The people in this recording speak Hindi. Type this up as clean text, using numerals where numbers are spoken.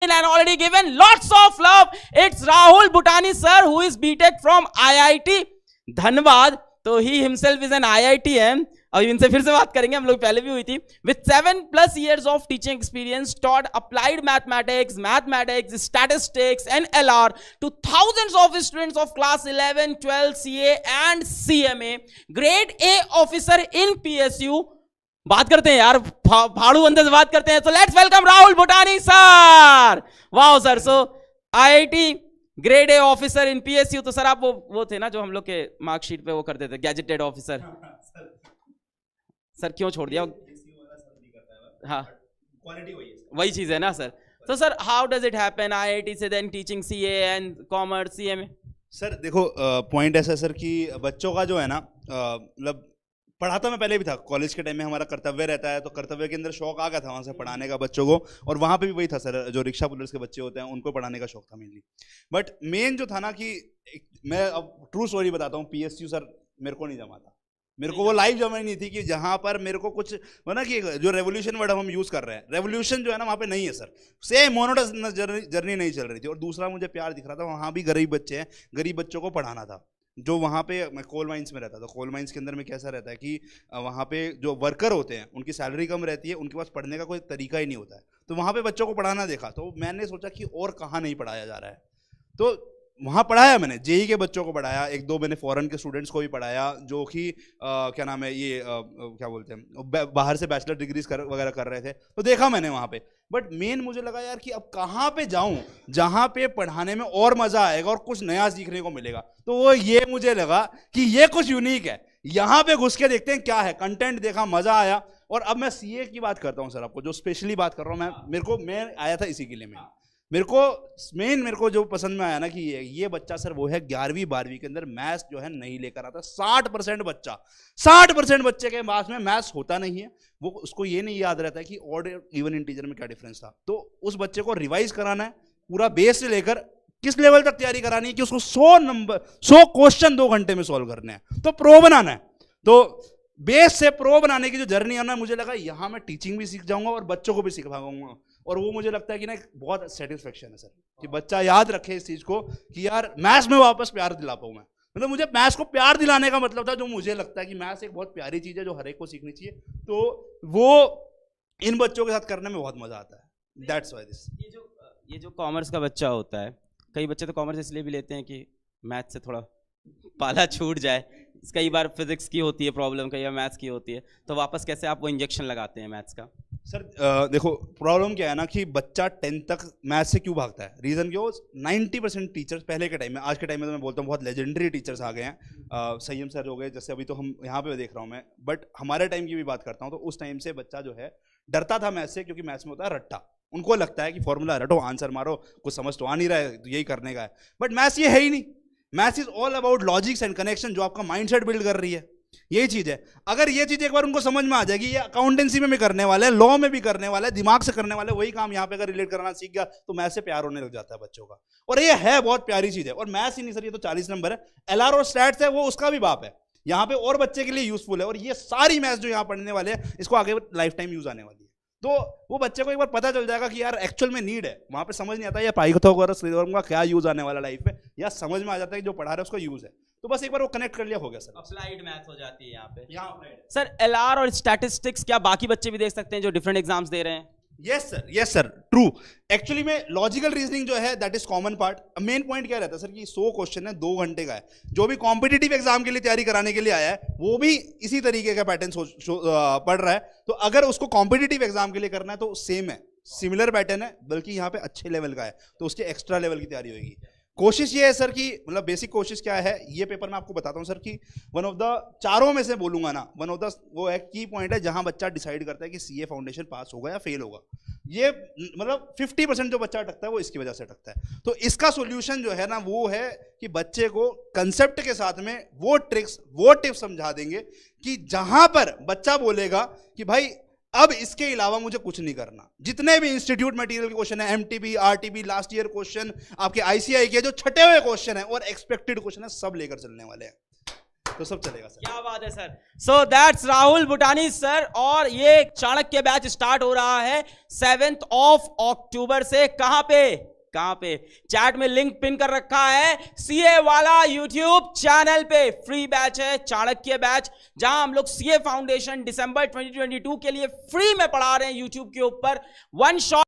and already given lots of love. It's Rahul Bhutani sir, who is BTech from IIT Dhanbad. तो he himself is an IITM. अब इनसे फिर से बात करेंगे, हम लोग पहले भी हुई थी. With 7+ years of teaching experience, taught applied mathematics, statistics, and LR to thousands of students of class 11, 12, CA and CMA. Grade A officer in PSU. बात करते हैं यार, फाड़ू बंदे से बात करते हैं. So let's welcome Rahul Bhutani sir. Wow sir. So IIT grade A officer in PSU. तो सर आप वो थे ना जो हम लोग के मार्कशीट पे वो करते थे, गैजेटेड ऑफिसर. सर क्यों छोड़ दिया? हाँ, वही चीज है ना सर. तो sir how does it happen IIT से then teaching CA and commerce CMA? Sir देखो पॉइंट ऐसा सर कि बच्चों का जो है ना मतलब पढ़ाता मैं पहले भी था. कॉलेज के टाइम में हमारा कर्तव्य रहता है, तो कर्तव्य के अंदर शौक आ गया था वहाँ से पढ़ाने का बच्चों को. और वहाँ पे भी वही था सर, जो रिक्शा पुलर्स के बच्चे होते हैं उनको पढ़ाने का शौक था मेनली. बट मेन जो था ना कि मैं अब ट्रू स्टोरी बताता हूँ. PSU सर मेरे को नहीं जमा था. मेरे को वो लाइफ जमा ही नहीं थी कि जहाँ पर मेरे को कुछ हो ना कि जो रेवोल्यूशन वर्ड हम यूज़ कर रहे हैं, रेवोल्यूशन जो है ना वहाँ पे नहीं है सर. सेम मोनोटोनस जर्नी नहीं चल रही थी. और दूसरा मुझे प्यार दिख रहा था, वहाँ भी गरीब बच्चे हैं, गरीब बच्चों को पढ़ाना था. जो वहाँ पे मैं कोल माइंस में रहता था. कोल माइंस के अंदर में कैसा रहता है कि वहाँ पे जो वर्कर होते हैं उनकी सैलरी कम रहती है, उनके पास पढ़ने का कोई तरीका ही नहीं होता है. तो वहाँ पे बच्चों को पढ़ाना देखा, तो मैंने सोचा कि और कहाँ नहीं पढ़ाया जा रहा है. तो वहाँ पढ़ाया मैंने, JEE के बच्चों को पढ़ाया, 1-2 मैंने फॉरेन के स्टूडेंट्स को भी पढ़ाया जो कि क्या नाम है ये क्या बोलते हैं बाहर से बैचलर डिग्रीज वगैरह कर रहे थे. तो देखा मैंने वहाँ पे. बट मेन मुझे लगा यार कि अब कहाँ पे जाऊँ जहाँ पे पढ़ाने में और मजा आएगा और कुछ नया सीखने को मिलेगा. तो वो ये मुझे लगा कि ये कुछ यूनिक है, यहाँ पे घुस के देखते हैं क्या है. कंटेंट देखा, मजा आया. और अब मैं CA की बात करता हूँ सर आपको, जो स्पेशली बात कर रहा हूँ. मैं आया था इसी के लिए. मेरे को जो पसंद में आया ना कि ये बच्चा सर वो है 11वीं 12वीं के अंदर मैथ्स जो है नहीं लेकर आता. 60% बच्चे के पास में मैथ्स होता नहीं है. वो उसको ये नहीं याद रहता है कि ऑड इवन इंटीजर में क्या डिफरेंस था. तो उस बच्चे को रिवाइज कराना है पूरा बेस से लेकर किस लेवल तक तैयारी करानी है कि उसको 100 क्वेश्चन 2 घंटे में सॉल्व करने हैं, तो प्रो बनाना है. तो बेस से प्रो बनाने की जो जर्नी है ना, मुझे लगा यहाँ मैं टीचिंग भी सीख जाऊंगा और बच्चों को भी सिखाऊंगा. और वो मुझे लगता है कि ना बहुत सेटिस्फेक्शन है सर कि बच्चा याद रखे इस चीज को कि यार मैथ्स में वापस प्यार दिला पाऊं मैं. मतलब मुझे मैथ्स को प्यार दिलाने का मतलब था, जो मुझे लगता है कि मैथ्स एक बहुत प्यारी चीज है जो हर एक को सीखनी चाहिए. तो वो इन बच्चों के साथ करने में बहुत मजा आता है. That's why this. ये जो कॉमर्स का बच्चा होता है, कई बच्चे तो कॉमर्स इसलिए भी लेते हैं कि मैथ्स से थोड़ा पाला छूट जाए. कई बार फिजिक्स की होती है प्रॉब्लम, कई बार मैथ्स की होती है. तो वापस कैसे आप वो इंजेक्शन लगाते हैं मैथ्स का? सर देखो प्रॉब्लम क्या है ना कि बच्चा 10th तक मैथ्स से क्यों भागता है. रीज़न क्या हो, 90% टीचर्स पहले के टाइम में, आज के टाइम में तो मैं बोलता हूँ बहुत लेजेंडरी टीचर्स आ गए हैं. संयम सर हो गए, जैसे अभी तो हम यहाँ पे देख रहा हूँ मैं. बट हमारे टाइम की भी बात करता हूँ तो उस टाइम से बच्चा जो है डरता था मैथ्स से, क्योंकि मैथ्स में होता है रट्टा. उनको लगता है कि फॉर्मूला रटो, आंसर मारो, कुछ समझ तो आ नहीं रहा है तो यही करने का है. बट मैथ्स ये है ही नहीं. Maths is all about logics and connection, जो आपका माइंडसेट बिल्ड कर रही है. यही चीज है. अगर ये चीज एक बार उनको समझ में आ जाएगी, ये अकाउंटेंसी में भी करने वाले हैं, लॉ में भी करने वाले हैं, दिमाग से करने वाले, वही काम यहाँ पे अगर रिलेट करना सीख गया तो मैथ्स से प्यार होने लग जाता है बच्चों का. और ये है बहुत प्यारी चीज है. और मैथ्स ही नहीं सर, ये तो 40 नंबर है. LR और स्टैट्स है वो उसका भी बाप है. यहाँ पे और बच्चे के लिए यूजफुल है. और ये सारी मैथ्स जो यहाँ पढ़ने वाले हैं इसको आगे लाइफ टाइम यूज आने वाली है. तो वो बच्चे को एक बार पता चल जाएगा कि यार एक्चुअल में नीड है. वहाँ पे समझ नहीं आता ये पाइथागोरस थ्योरम का क्या यूज आने वाला लाइफ में, या समझ में आ जाता है कि जो पढ़ा रहा है उसका यूज है. तो बस एक बार वो कनेक्ट कर लिया हो गया सर. अप्लाइड मैथ्स हो जाती है यहाँ पे. यहाँ सर LR और स्टैटिस्टिक्स क्या बाकी बच्चे भी देख सकते हैं जो डिफरेंट एग्जाम्स दे रहे हैं? Yes sir true. एक्चुअली में लॉजिकल रीजनिंग जो है that is common part. Main point क्या रहता है सर कि 100 क्वेश्चन है, 2 घंटे का है. जो भी कॉम्पिटिटिव एग्जाम के लिए तैयारी कराने के लिए आया है वो भी इसी तरीके का पैटर्न पढ़ रहा है. तो अगर उसको कॉम्पिटिटिव एग्जाम के लिए करना है तो सेम है, सिमिलर पैटर्न है, बल्कि यहाँ पे अच्छे लेवल का है. तो उसके एक्स्ट्रा लेवल की तैयारी होगी. कोशिश ये है सर कि मतलब बेसिक कोशिश क्या है, ये पेपर मैं आपको बताता हूँ सर कि वन ऑफ द चारों में से बोलूंगा ना, वन ऑफ द वो है की पॉइंट है जहां बच्चा डिसाइड करता है कि CA फाउंडेशन पास होगा या फेल होगा. ये मतलब 50% जो बच्चा अटकता है वो इसकी वजह से अटकता है. तो इसका सोल्यूशन जो है ना वो है कि बच्चे को कंसेप्ट के साथ में वो ट्रिक्स वो टिप्स समझा देंगे कि जहां पर बच्चा बोलेगा कि भाई अब इसके अलावा मुझे कुछ नहीं करना. जितने भी इंस्टीट्यूट मटेरियल के क्वेश्चन है, MTB, RTB, last year question, आपके ICI के जो छटे हुए क्वेश्चन है और एक्सपेक्टेड क्वेश्चन है, सब लेकर चलने वाले हैं. तो सब चलेगा सर। क्या बात है sir. So that's Rahul Bhutani sir, और ये चाणक्य बैच स्टार्ट हो रहा है 7 अक्टूबर से। कहां पे चैट में लिंक पिन कर रखा है, सीए वाला यूट्यूब चैनल पे फ्री बैच है चाणक्य बैच, जहां हम लोग सीए फाउंडेशन दिसंबर 2022 के लिए फ्री में पढ़ा रहे हैं यूट्यूब के ऊपर। One shot